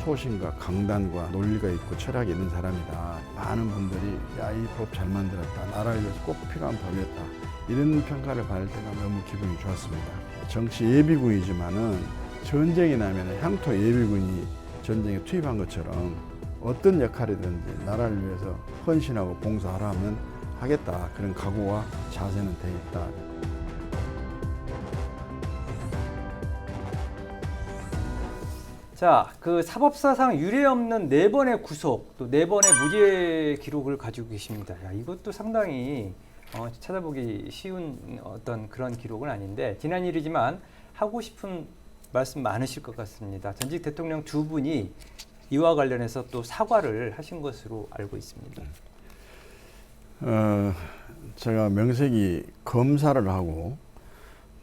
소신과 강단과 논리가 있고 철학이 있는 사람이다. 많은 분들이 야, 이 법 잘 만들었다. 나라를 위해서 꼭 필요한 법이었다. 이런 평가를 받을 때가 너무 기분이 좋았습니다. 정치 예비군이지만은 전쟁이 나면 향토 예비군이 전쟁에 투입한 것처럼 어떤 역할이든지 나라를 위해서 헌신하고 봉사하라 하면 하겠다. 그런 각오와 자세는 돼 있다. 자, 그 사법사상 유례없는 4번의 구속, 또 4번의 무죄 기록을 가지고 계십니다. 야, 이것도 상당히 찾아보기 쉬운 어떤 그런 기록은 아닌데 지난 일이지만 하고 싶은 말씀 많으실 것 같습니다. 전직 대통령 두 분이 이와 관련해서 또 사과를 하신 것으로 알고 있습니다. 제가 명색이 검사를 하고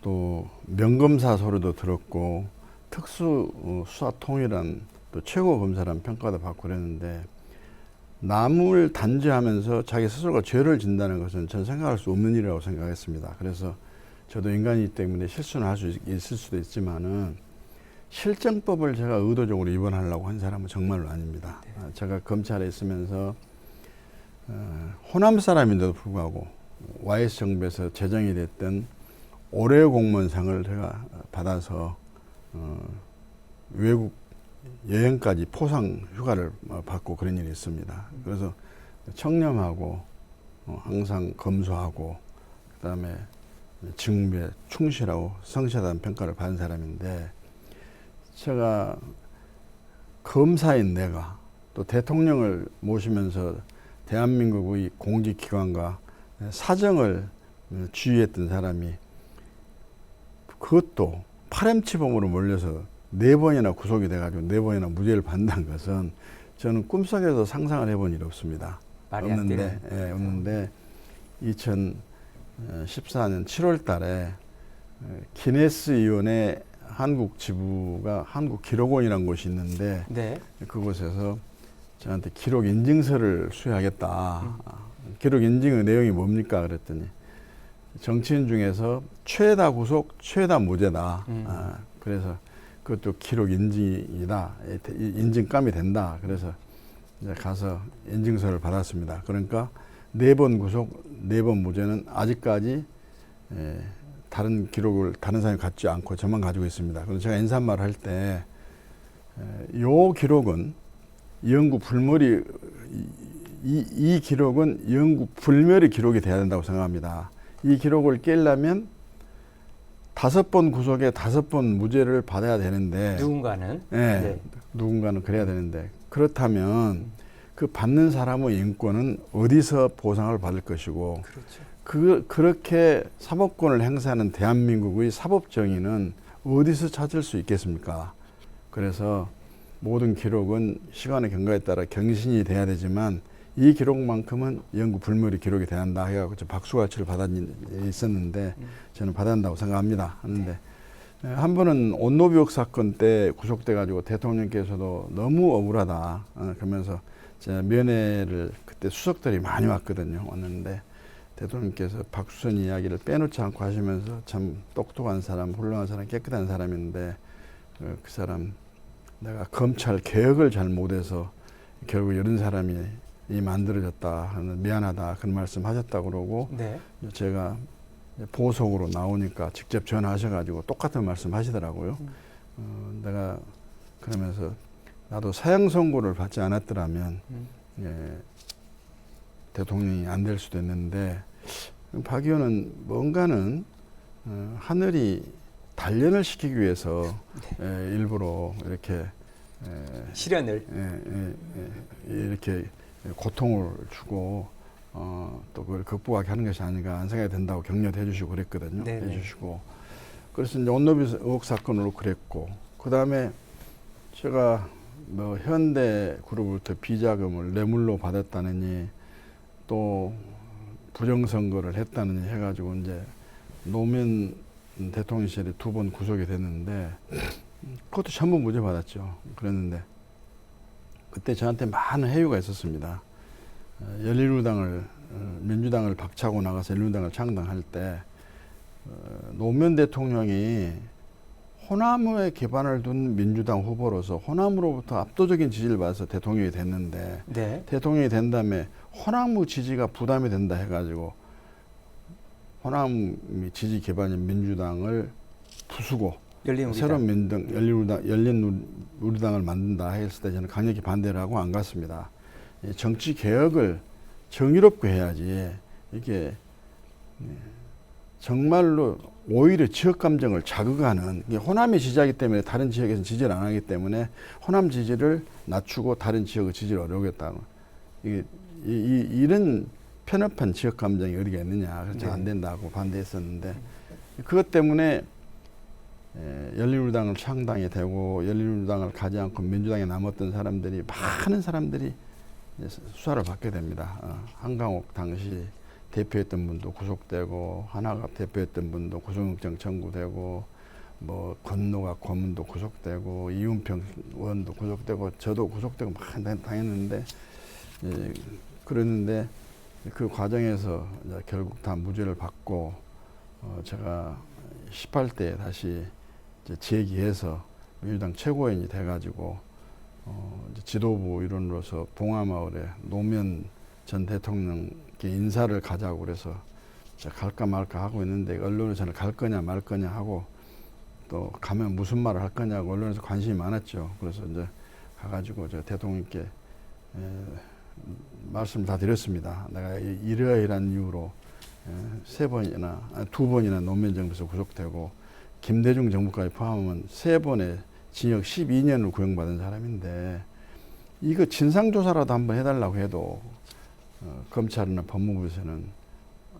또 명검사 소리도 들었고 특수수사통이란 또 최고검사란 평가도 받고 그랬는데 남을 단죄하면서 자기 스스로가 죄를 진다는 것은 저는 생각할 수 없는 일이라고 생각했습니다. 그래서 저도 인간이기 때문에 실수는 할 수 있을 수도 있지만은 실정법을 제가 의도적으로 위반하려고 한 사람은 정말로 아닙니다. 네. 제가 검찰에 있으면서 호남 사람인데도 불구하고 YS 정부에서 제정이 됐던 올해 공무원상을 제가 받아서 외국 여행까지 포상 휴가를 받고 그런 일이 있습니다. 그래서 청렴하고 항상 검소하고 그다음에 직무에 충실하고 성실하다는 평가를 받은 사람인데 제가 검사인 내가 또 대통령을 모시면서 대한민국의 공직기관과 사정을 지휘했던 사람이 그것도 파렴치범으로 몰려서 4번이나 구속이 돼가지고 4번이나 무죄를 받는다는 것은 저는 꿈속에도 상상을 해본 일이 없습니다. 말이 안 되는. 없는데 2014년 7월 달에 기네스 위원회 한국 지부가 한국기록원이라는 곳이 있는데 네. 그곳에서 저한테 기록 인증서를 수여하겠다. 기록 인증의 내용이 뭡니까? 그랬더니 정치인 중에서 최다 구속, 최다 무죄다. 그래서 그것도 기록 인증이다. 인증감이 된다. 그래서 이제 가서 인증서를 받았습니다. 그러니까 4번 구속, 4번 무죄는 아직까지 다른 기록을 다른 사람이 갖지 않고 저만 가지고 있습니다. 그래서 제가 인사말 할 때 요 기록은 영구 불멸이 이 기록은 영구 불멸의 기록이 돼야 된다고 생각합니다. 이 기록을 깨려면 5번 구속에 5번 무죄를 받아야 되는데 누군가는 네. 누군가는 그래야 되는데 그렇다면 그 받는 사람의 인권은 어디서 보상을 받을 것이고 그렇죠. 그렇게 사법권을 행사하는 대한민국의 사법 정의는 어디서 찾을 수 있겠습니까? 그래서 모든 기록은 시간의 경과에 따라 경신이 돼야 되지만 이 기록만큼은 영구 불멸의 기록이 돼야 한다 해가지고 박수가치를 받은 일이 있었는데 저는 받아야 한다고 생각합니다. 하는데 한 번은 온노비옥 사건 때 구속돼가지고 대통령께서도 너무 억울하다 그러면서 제가 면회를 그때 수석들이 많이 왔는데 대통령께서 박수선 이야기를 빼놓지 않고 하시면서 참 똑똑한 사람, 훌륭한 사람, 깨끗한 사람인데 그 사람 내가 검찰 개혁을 잘 못해서 결국 이런 사람이 만들어졌다 하는 미안하다 그런 말씀 하셨다고 그러고 네. 제가 보석으로 나오니까 직접 전화하셔가지고 똑같은 말씀 하시더라고요. 내가 그러면서 나도 사형 선고를 받지 않았더라면 대통령이 안 될 수도 있는데 박 의원은 뭔가는 하늘이 단련을 시키기 위해서 일부러 이렇게 실현을 이렇게 고통을 주고 또 그걸 극복하게 하는 것이 아닌가 하는 생각이 든다고 격려도 해주시고 그랬거든요. 네네. 해주시고 그래서 이제 온노비 의혹 사건으로 그랬고 그 다음에 제가 뭐 현대 그룹부터 비자금을 뇌물로 받았다느니 또 부정선거를 했다느니 해가지고 이제 노무현 대통령실에 2번 구속이 됐는데 그것도 전부 무죄 받았죠. 그랬는데 그때 저한테 많은 해유가 있었습니다. 민주당을 박차고 나가서 열린우당을 창당할 때 노무현 대통령이 호남의 기반을 둔 민주당 후보로서 호남으로부터 압도적인 지지를 받아서 대통령이 됐는데 네. 대통령이 된 다음에 호남 지지가 부담이 된다 해가지고 호남 지지 기반인 민주당을 부수고 열린우리당. 새로운 민주당 열린우리당을 만든다 했을 때 저는 강력히 반대를 하고 안 갔습니다. 이 정치 개혁을 정의롭게 해야지 이게 정말로 오히려 지역 감정을 자극하는 이게 호남이 지지하기 때문에 다른 지역에서는 지지를 안 하기 때문에 호남 지지를 낮추고 다른 지역의 지지를 어려우겠다는 이게 이런 편협한 지역 감정이 어디가 있느냐 그래서 네. 안 된다고 반대했었는데 그것 때문에 열린우리당을 창당이 되고 열린우리당을 가지 않고 민주당에 남았던 사람들이 많은 사람들이 수사를 받게 됩니다. 한강옥 당시 대표했던 분도 구속되고 하나갑 대표했던 분도 구속영장 청구되고 뭐 권노갑 고문도 구속되고 이운평 의원도 구속되고 저도 구속되고 막 당했는데 그랬는데 그 과정에서 이제 결국 다 무죄를 받고 제가 18대 다시 이제 재기해서 민주당 최고위원이 돼가지고 이제 지도부 일원으로서 봉화마을에 노무현 전 대통령께 인사를 가자고 그래서 갈까 말까 하고 있는데 언론에서는 갈 거냐 말 거냐 하고 또 가면 무슨 말을 할 거냐고 언론에서 관심이 많았죠. 그래서 이제 가가지고 저 대통령께 말씀을 다 드렸습니다. 내가 이러이러한 이유로 두 번이나 노무현 정부에서 구속되고 김대중 정부까지 포함하면 3번의 징역 12년을 구형받은 사람인데 이거 진상조사라도 한번 해달라고 해도 검찰이나 법무부에서는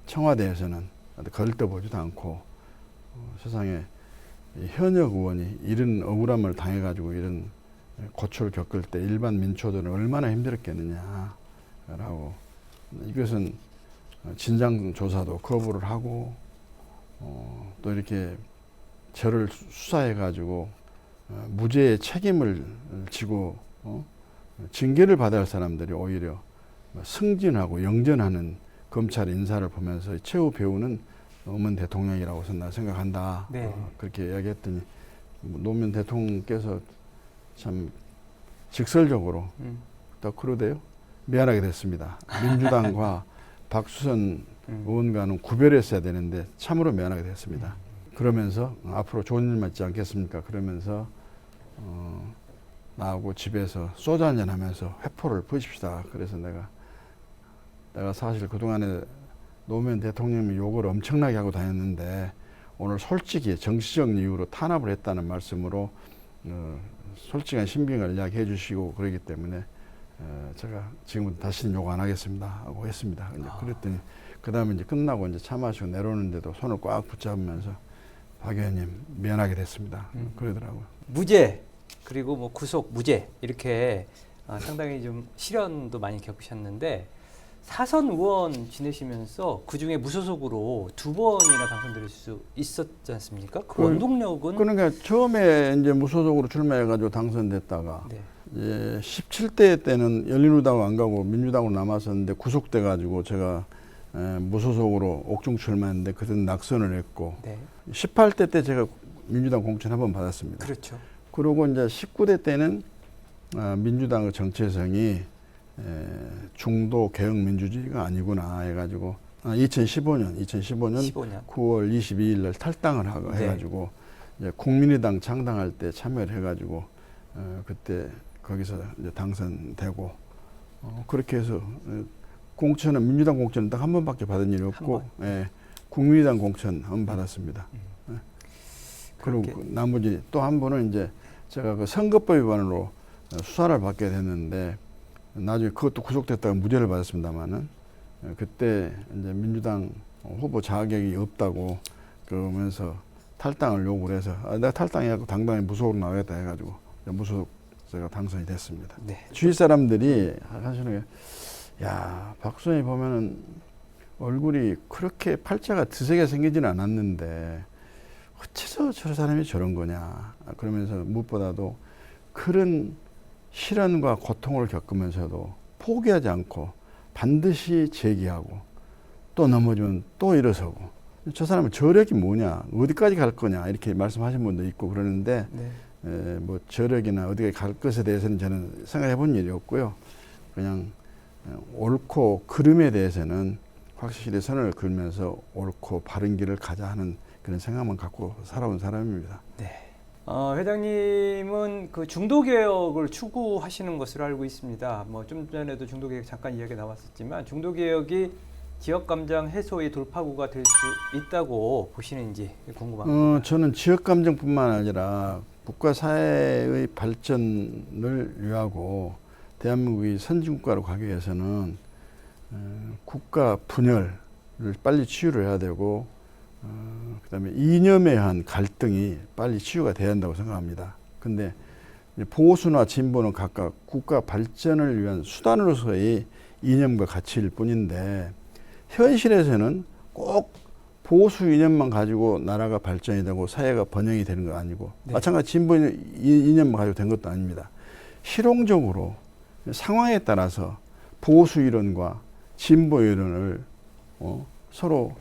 청와대에서는 걸떠보지도 않고 세상에 현역 의원이 이런 억울함을 당해가지고 이런 고초를 겪을 때 일반 민초들은 얼마나 힘들었겠느냐라고 이것은 진상조사도 거부를 하고 또 이렇게 저를 수사해가지고 무죄의 책임을 지고 징계를 받아야 할 사람들이 오히려 승진하고 영전하는 검찰 인사를 보면서 최후 배우는 노무현 대통령이라고 나 생각한다. 네. 그렇게 이야기했더니 노무현 대통령께서 참 직설적으로 또 그러대요. 미안하게 됐습니다. 민주당과 박수선 의원과는 구별했어야 되는데 참으로 미안하게 됐습니다. 그러면서 앞으로 좋은 일만 있지 않겠습니까? 그러면서 나하고 집에서 소주 한잔 하면서 회포를 푸십시다. 그래서 내가 사실 그동안에 노무현 대통령이 욕을 엄청나게 하고 다녔는데 오늘 솔직히 정치적 이유로 탄압을 했다는 말씀으로 솔직한 신빙을 이야기해 주시고 그러기 때문에 제가 지금부터 다시는 욕 안 하겠습니다 하고 했습니다. 그랬더니 그 다음에 이제 끝나고 이제 차 마시고 내려오는데도 손을 꽉 붙잡으면서 박 의원님 미안하게 됐습니다. 그러더라고요. 무죄 그리고 뭐 구속 무죄 이렇게 상당히 좀 시련도 많이 겪으셨는데 사선 의원 지내시면서 그 중에 무소속으로 2번이나 당선될 수 있었지 않습니까? 그 원동력은 그러니까 처음에 이제 무소속으로 출마해가지고 당선됐다가 네. 이제 17대 때는 열린우리당 안 가고 민주당으로 남았었는데 구속돼가지고 제가 무소속으로 옥중 출마했는데 그때는 낙선을 했고 네. 18대 때 제가 민주당 공천 한번 받았습니다. 그렇죠. 그리고 이제 19대 때는 민주당의 정체성이 중도 개혁 민주주의가 아니구나 해가지고 2015년 15년. 9월 22일 날 탈당을 하고 해가지고 이제 국민의당 창당할 때 참여를 해가지고 그때 거기서 이제 당선되고 그렇게 해서 공천은 민주당 공천은 딱 한 번밖에 받은 일이 없고 국민의당 공천 한 번 받았습니다. 그리고 나머지 또 한 번은 이제 제가 그 선거법 위반으로 수사를 받게 됐는데 나중에 그것도 구속됐다가 무죄를 받았습니다만은 그때 이제 민주당 후보 자격이 없다고 그러면서 탈당을 요구를 해서 내가 탈당해갖고 당당히 무소속으로 나가겠다 해가지고 무소속 제가 당선이 됐습니다. 네. 주위 사람들이 하시는 게 야, 박수선이 보면은 얼굴이 그렇게 팔자가 드세게 생기지는 않았는데 어째서 저 사람이 저런 거냐 그러면서 무엇보다도 그런 시련과 고통을 겪으면서도 포기하지 않고 반드시 재기하고 또 넘어지면 또 일어서고 저 사람은 저력이 뭐냐, 어디까지 갈 거냐 이렇게 말씀하신 분도 있고 그러는데 네. 뭐 저력이나 어디까지 갈 것에 대해서는 저는 생각해 본 일이 없고요. 그냥 옳고 그름에 대해서는 확실히 선을 그으면서 옳고 바른 길을 가자 하는 그런 생각만 갖고 살아온 사람입니다. 네. 회장님은 그 중도 개혁을 추구하시는 것으로 알고 있습니다. 뭐 좀 전에도 중도 개혁 잠깐 이야기 나왔었지만 중도 개혁이 지역 감정 해소의 돌파구가 될 수 있다고 보시는지 궁금합니다. 저는 지역 감정뿐만 아니라 국가 사회의 발전을 위하고 대한민국이 선진국가로 가기 위해서는 국가 분열을 빨리 치유를 해야 되고 그다음에 이념에 의한 갈등이 빨리 치유가 돼야 한다고 생각합니다. 근데 보수나 진보는 각각 국가 발전을 위한 수단으로서의 이념과 가치일 뿐인데 현실에서는 꼭 보수 이념만 가지고 나라가 발전이 되고 사회가 번영이 되는 건 아니고 네. 마찬가지 진보 이념만 가지고 된 것도 아닙니다. 실용적으로 상황에 따라서 보수 이론과 진보 이론을 서로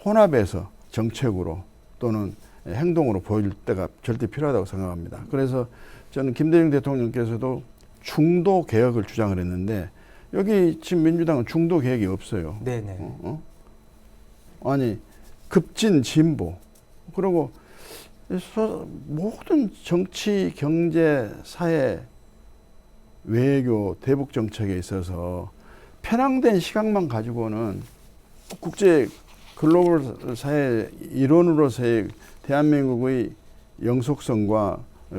혼합해서 정책으로 또는 행동으로 보일 때가 절대 필요하다고 생각합니다. 그래서 저는 김대중 대통령께서도 중도 개혁을 주장을 했는데 여기 지금 민주당은 중도 개혁이 없어요. 네네. 아니 급진 진보 그리고 모든 정치, 경제, 사회, 외교, 대북 정책에 있어서 편향된 시각만 가지고는 국제 글로벌 사회 일원으로서의 대한민국의 영속성과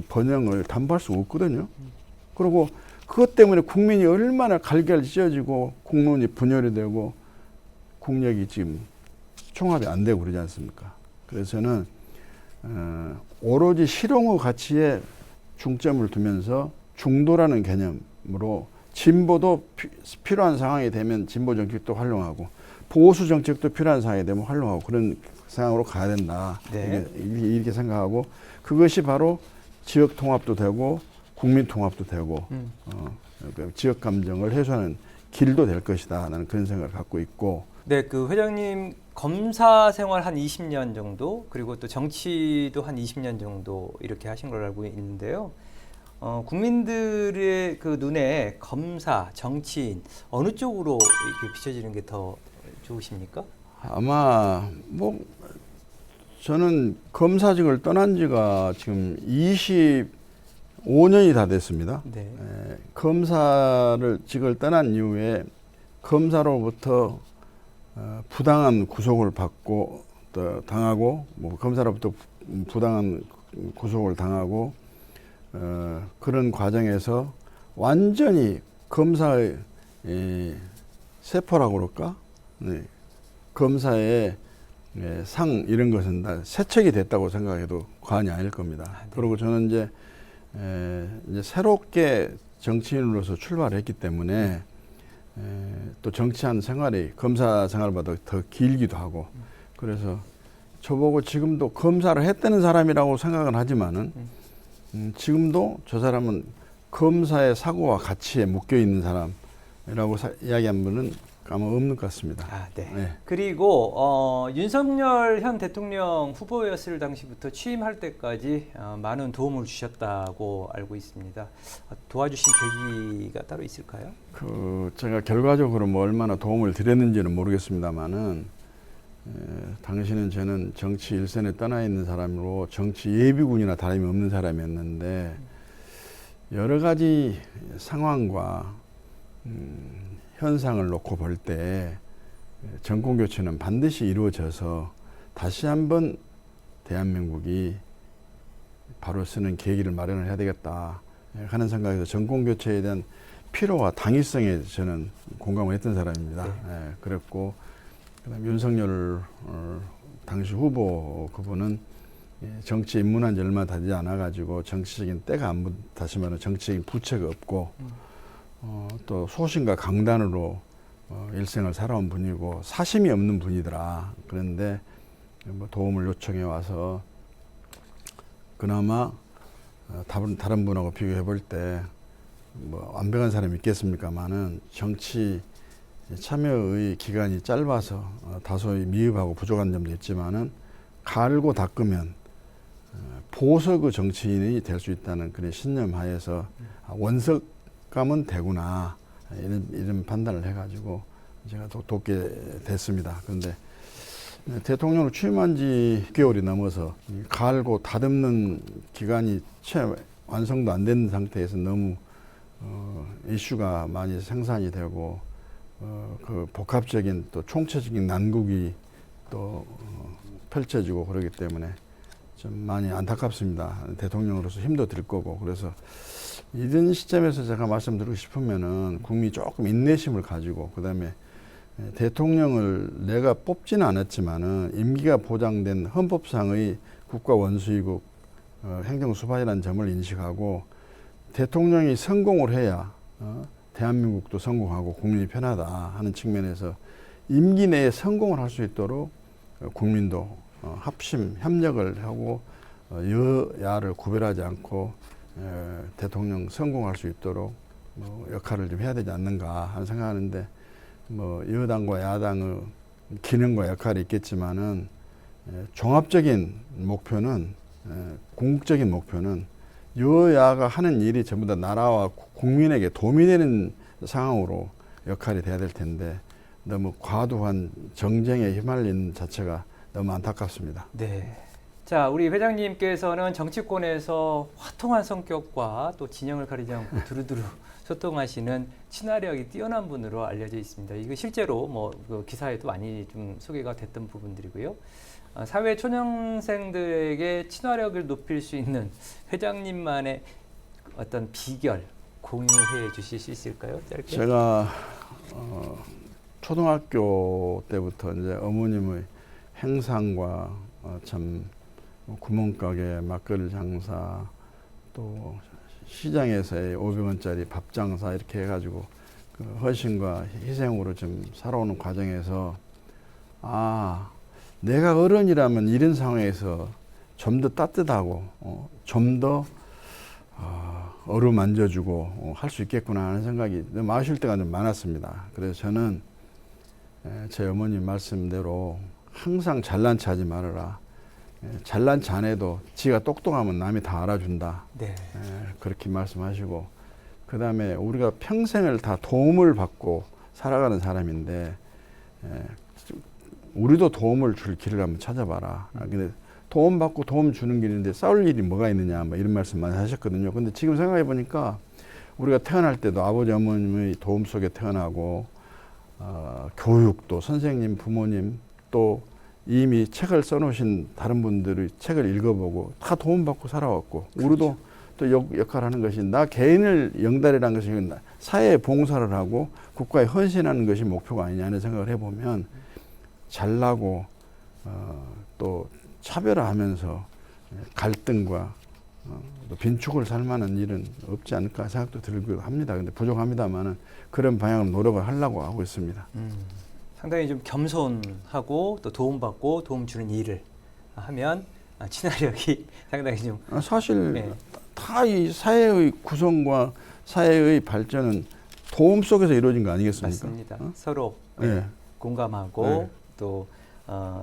번영을 담보할 수 없거든요. 그리고 그것 때문에 국민이 얼마나 갈갈 찢어지고 국론이 분열이 되고 국력이 지금 총합이 안 되고 그러지 않습니까? 그래서 저는 오로지 실용의 가치에 중점을 두면서 중도라는 개념으로 진보도 필요한 상황이 되면 진보 정책도 활용하고 보수 정책도 필요한 상황이 되면 활용하고 그런 상황으로 가야 된다. 네. 이렇게 생각하고 그것이 바로 지역 통합도 되고 국민 통합도 되고 지역 감정을 해소하는 길도 될 것이다. 나는 그런 생각을 갖고 있고. 네, 그 회장님 검사 생활 한 20년 정도 그리고 또 정치도 한 20년 정도 이렇게 하신 걸로 알고 있는데요. 국민들의 그 눈에 검사, 정치인 어느 쪽으로 이렇게 비춰지는 게 더 좋으십니까? 아마 뭐 저는 검사직을 떠난 지가 지금 25년이 다 됐습니다. 네. 검사를 직을 떠난 이후에 검사로부터 부당한 구속을 받고 또 당하고 뭐 검사로부터 부당한 구속을 당하고 그런 과정에서 완전히 검사의 세포라고 그럴까? 네. 검사의 상 이런 것은 다 세척이 됐다고 생각해도 과언이 아닐 겁니다. 네. 그리고 저는 이제 새롭게 정치인으로서 출발했기 때문에 또 정치한 생활이 검사 생활보다 더 길기도 하고 그래서 저보고 지금도 검사를 했다는 사람이라고 생각은 하지만은 지금도 저 사람은 검사의 사고와 가치에 묶여 있는 사람이라고 이야기한 분은 아마 없는 것 같습니다. 아, 네. 네. 그리고 윤석열 현 대통령 후보였을 당시부터 취임할 때까지 많은 도움을 주셨다고 알고 있습니다. 도와주신 계기가 따로 있을까요? 제가 결과적으로 뭐 얼마나 도움을 드렸는지는 모르겠습니다만은 당시는 저는 정치 일선에 떠나 있는 사람으로 정치 예비군이나 다름이 없는 사람이었는데 여러 가지 상황과 현상을 놓고 볼 때 정권 교체는 반드시 이루어져서 다시 한번 대한민국이 바로 서는 계기를 마련을 해야 되겠다 하는 생각에서 정권 교체에 대한 필요와 당위성에 저는 공감을 했던 사람입니다. 네. 그랬고 그다음에 윤석열 당시 후보 그분은 정치에 입문한 지 얼마 되지 않아 가지고 정치적인 때가 다시 말하면 정치적인 부채가 없고 또 소신과 강단으로 일생을 살아온 분이고 사심이 없는 분이더라. 그런데 뭐 도움을 요청해 와서 그나마 다른 분하고 비교해 볼 때 뭐 완벽한 사람이 있겠습니까만은 정치 참여의 기간이 짧아서 다소 미흡하고 부족한 점도 있지만은 갈고 닦으면 보석의 정치인이 될 수 있다는 그런 신념 하에서 원석가면 되구나 이런 판단을 해가지고 제가 돕게 됐습니다. 그런데 대통령으로 취임한 지 6개월이 넘어서 갈고 다듬는 기간이 채 완성도 안 된 상태에서 너무 이슈가 많이 생산이 되고 그 복합적인 또 총체적인 난국이 또 펼쳐지고 그러기 때문에 좀 많이 안타깝습니다. 대통령으로서 힘도 들 거고. 그래서 이런 시점에서 제가 말씀드리고 싶으면은 국민이 조금 인내심을 가지고, 그 다음에 대통령을 내가 뽑지는 않았지만은 임기가 보장된 헌법상의 국가 원수이고 행정수반이라는 점을 인식하고, 대통령이 성공을 해야 대한민국도 성공하고 국민이 편하다 하는 측면에서 임기 내에 성공을 할 수 있도록 국민도 합심, 협력을 하고 여야를 구별하지 않고 대통령 성공할 수 있도록 역할을 좀 해야 되지 않는가 하는 생각하는데, 여당과 야당의 기능과 역할이 있겠지만은 종합적인 목표는 궁극적인 목표는 여야가 하는 일이 전부 다 나라와 국민에게 도움이 되는 상황으로 역할이 돼야 될 텐데 너무 과도한 정쟁에 휘말리는 자체가 너무 안타깝습니다. 네. 자, 우리 회장님께서는 정치권에서 화통한 성격과 또 진영을 가리지 않고 두루두루 소통하시는 친화력이 뛰어난 분으로 알려져 있습니다. 이거 실제로 그 기사에도 많이 좀 소개가 됐던 부분들이고요. 사회 초년생들에게 친화력을 높일 수 있는 회장님만의 어떤 비결 공유해 주실 수 있을까요? 짧게. 제가 초등학교 때부터 이제 어머님의 행상과 참 구멍가게 막걸리 장사 또 시장에서의 500원짜리 밥 장사 이렇게 해가지고 그 헌신과 희생으로 좀 살아오는 과정에서 내가 어른이라면 이런 상황에서 좀 더 따뜻하고 좀 더 어루만져주고 할 수 있겠구나 하는 생각이 너무 아쉬울 때가 좀 많았습니다. 그래서 저는 제 어머님 말씀대로 항상 잘난 체 하지 말아라. 잘난 체 안 해도 지가 똑똑하면 남이 다 알아준다. 네. 그렇게 말씀하시고, 그 다음에 우리가 평생을 다 도움을 받고 살아가는 사람인데 우리도 도움을 줄 길을 한번 찾아봐라. 근데 도움 받고 도움 주는 길인데 싸울 일이 뭐가 있느냐 이런 말씀 많이 하셨거든요. 근데 지금 생각해 보니까 우리가 태어날 때도 아버지 어머님의 도움 속에 태어나고 교육도 선생님 부모님 또 이미 책을 써놓으신 다른 분들의 책을 읽어보고 다 도움받고 살아왔고, 그렇죠. 우리도 또 역할하는 것이 나 개인을 영달이라는 것이 사회에 봉사를 하고 국가에 헌신하는 것이 목표가 아니냐는 생각을 해보면 잘나고 또 차별화하면서 갈등과 또 빈축을 살 만한 일은 없지 않을까 생각도 들기도 합니다. 근데 부족합니다만은 그런 방향으로 노력을 하려고 하고 있습니다. 상당히 좀 겸손하고 또 도움받고 도움 주는 일을 하면 친화력이 상당히 좀 사실 다 이 사회의 구성과 사회의 발전은 도움 속에서 이루어진 거 아니겠습니까? 맞습니다. 서로 네. 공감하고 네. 또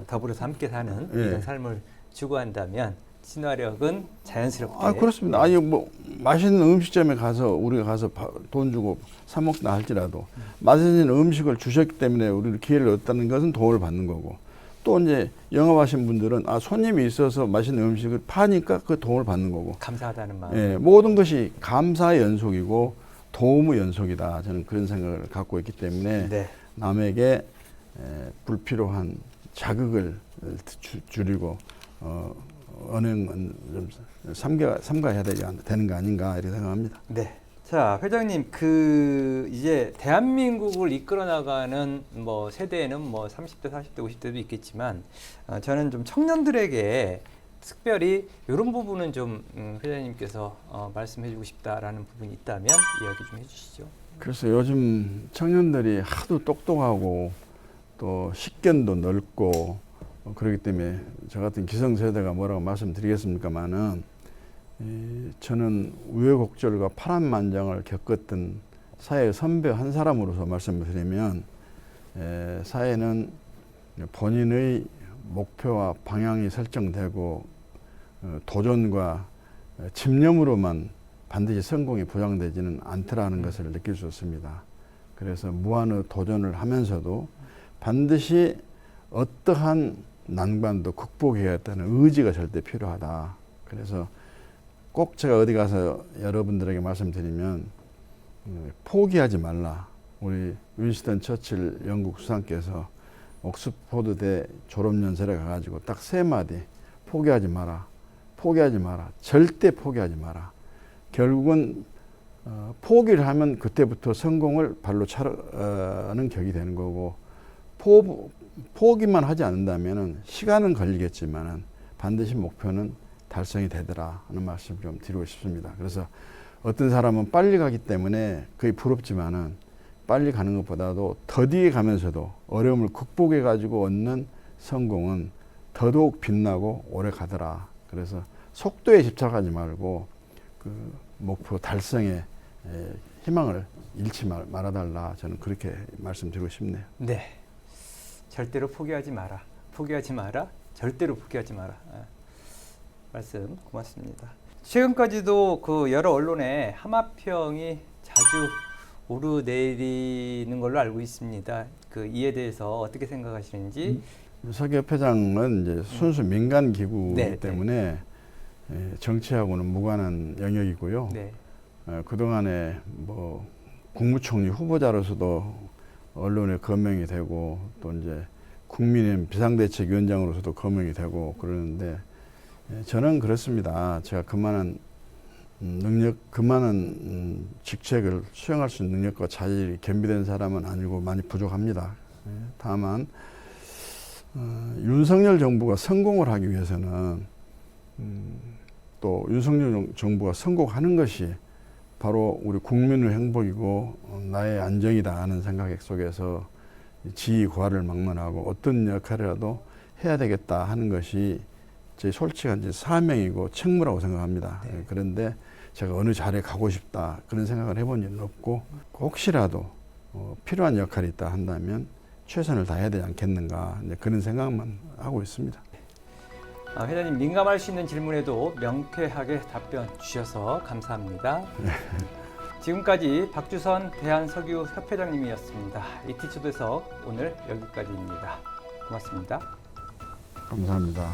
더불어서 함께 사는 네. 이런 삶을 추구한다면 친화력은 자연스럽게. 그렇습니다. 아니 맛있는 음식점에 가서 우리가 가서 돈 주고 사 먹다 할지라도 맛있는 음식을 주셨기 때문에 우리가 기회를 얻었다는 것은 도움을 받는 거고, 또 이제 영업하신 분들은 손님이 있어서 맛있는 음식을 파니까 그 도움을 받는 거고. 감사하다는 마음. 예, 모든 것이 감사의 연속이고 도움의 연속이다. 저는 그런 생각을 갖고 있기 때문에 네. 남에게 불필요한 자극을 줄이고 언행은 좀 삼가해야 되는 거 아닌가 이렇게 생각합니다. 네. 자, 회장님, 이제 대한민국을 이끌어 나가는 세대는 30대, 40대, 50대도 있겠지만 저는 좀 청년들에게 특별히 이런 부분은 좀 회장님께서 말씀해주고 싶다라는 부분이 있다면 이야기 좀 해주시죠. 그래서 요즘 청년들이 하도 똑똑하고 또 식견도 넓고 그렇기 때문에 저 같은 기성세대가 뭐라고 말씀드리겠습니까마는 저는 우여곡절과 파란만장을 겪었던 사회의 선배 한 사람으로서 말씀을 드리면 사회는 본인의 목표와 방향이 설정되고 도전과 집념으로만 반드시 성공이 보장되지는 않더라는 것을 느낄 수 있습니다. 그래서 무한의 도전을 하면서도 반드시 어떠한 난관도 극복해야겠다는 의지가 절대 필요하다. 그래서 꼭 제가 어디 가서 여러분들에게 말씀드리면 포기하지 말라. 우리 윈스턴 처칠 영국 수상께서 옥스포드대 졸업연설에 가가지고 딱 3마디 포기하지 마라. 포기하지 마라. 절대 포기하지 마라. 결국은 포기를 하면 그때부터 성공을 발로 차는 격이 되는 거고 포기만 하지 않는다면 시간은 걸리겠지만 반드시 목표는 달성이 되더라 하는 말씀 좀 드리고 싶습니다. 그래서 어떤 사람은 빨리 가기 때문에 거의 부럽지만은 빨리 가는 것보다도 더디게 가면서도 어려움을 극복해 가지고 얻는 성공은 더더욱 빛나고 오래 가더라. 그래서 속도에 집착하지 말고 그 목표 달성에 희망을 잃지 말아달라. 저는 그렇게 말씀드리고 싶네요. 네, 절대로 포기하지 마라. 포기하지 마라. 절대로 포기하지 마라. 말씀 고맙습니다. 최근까지도 그 여러 언론에 하마평이 자주 오르내리는 걸로 알고 있습니다. 그 이에 대해서 어떻게 생각하시는지. 서기협회장은 이제 순수 민간 기구이기 네, 때문에 정치하고는 무관한 영역이고요. 네. 그동안에 뭐 국무총리 후보자로서도 언론에 거명이 되고 또 이제 국민의힘 비상대책위원장으로서도 거명이 되고 그러는데 저는 그렇습니다. 제가 그만한 직책을 수행할 수 있는 능력과 자질이 겸비된 사람은 아니고 많이 부족합니다. 다만 윤석열 정부가 성공을 하기 위해서는 또 윤석열 정부가 성공하는 것이 바로 우리 국민의 행복이고 나의 안정이다 하는 생각 속에서 지위 고하를 막론하고 어떤 역할이라도 해야 되겠다 하는 것이 제 솔직한 제 사명이고 책무라고 생각합니다. 네. 그런데 제가 어느 자리에 가고 싶다 그런 생각을 해본 일은 없고 혹시라도 필요한 역할이 있다 한다면 최선을 다해야 되지 않겠는가 그런 생각만 하고 있습니다. 회장님, 민감할 수 있는 질문에도 명쾌하게 답변 주셔서 감사합니다. 지금까지 박주선 대한석유협회장님이었습니다. 이티초대석 오늘 여기까지입니다. 고맙습니다. 감사합니다.